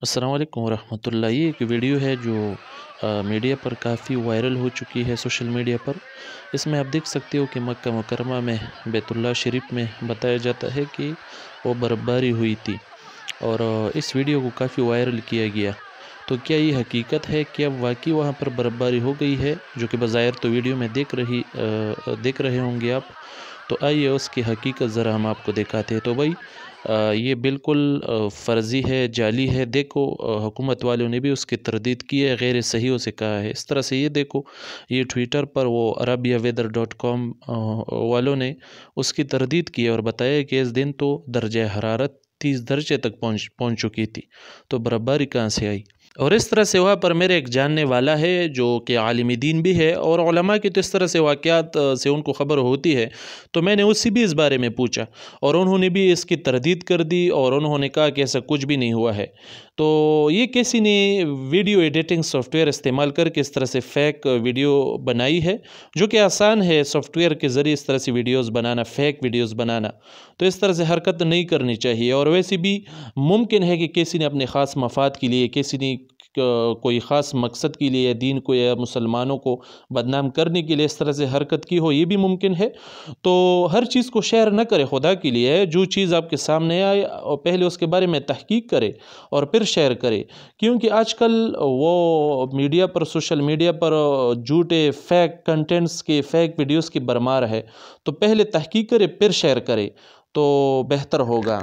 अस्सलाम वालेकुम वरहमतुल्लाह। ये एक वीडियो है जो मीडिया पर काफ़ी वायरल हो चुकी है, सोशल मीडिया पर। इसमें आप देख सकते हो कि मक्का मुकरमा में बैतुल्लाह शरीफ में बताया जाता है कि वो बर्फ़बारी हुई थी और इस वीडियो को काफ़ी वायरल किया गया। तो क्या ये हकीकत है कि अब वाकई वहाँ पर बर्फ़बारी हो गई है, जो कि बज़ाहिर तो वीडियो में देख रहे होंगे आप। तो आइए उसकी हकीकत ज़रा हम आपको दिखाते हैं। तो भाई ये बिल्कुल फ़र्ज़ी है, जाली है। देखो हुकूमत वालों ने भी उसकी तरदीद की है, गैर सही से कहा है। इस तरह से ये देखो, ये ट्विटर पर वो arabiaweather.com वालों ने उसकी तरदीद की है और बताया कि इस दिन तो दर्जा हरारत 30 दर्जे तक पहुँच चुकी थी, तो बर्फ़बारी कहाँ से आई। और इस तरह से वहाँ पर मेरे एक जानने वाला है जो कि आलिम दीन भी है और उलमा की तो इस तरह से वाक़यात से उनको ख़बर होती है। तो मैंने उससे भी इस बारे में पूछा और उन्होंने भी इसकी तरदीद कर दी और उन्होंने कहा कि ऐसा कुछ भी नहीं हुआ है। तो ये किसी ने वीडियो एडिटिंग सॉफ्टवेयर इस्तेमाल करके इस तरह से फ़ेक वीडियो बनाई है, जो कि आसान है सॉफ्टवेयर के ज़रिए इस तरह से वीडियोज़ बनाना, फ़ेक वीडियोज़ बनाना। तो इस तरह से हरकत नहीं करनी चाहिए। और वैसे भी मुमकिन है कि किसी ने अपने ख़ास मफ़ाद के लिए, किसी ने कोई ख़ास मकसद के लिए या दीन को या मुसलमानों को बदनाम करने के लिए इस तरह से हरकत की हो, ये भी मुमकिन है। तो हर चीज़ को शेयर न करें खुदा के लिए। जो चीज़ आपके सामने आए और पहले उसके बारे में तहकीक करें और फिर शेयर करें, क्योंकि आजकल वो मीडिया पर, सोशल मीडिया पर झूठे फ़ेक कंटेंट्स के, फ़ेक वीडियोज़ की भरमार है। तो पहले तहकीक करें फिर शेयर करें तो बेहतर होगा।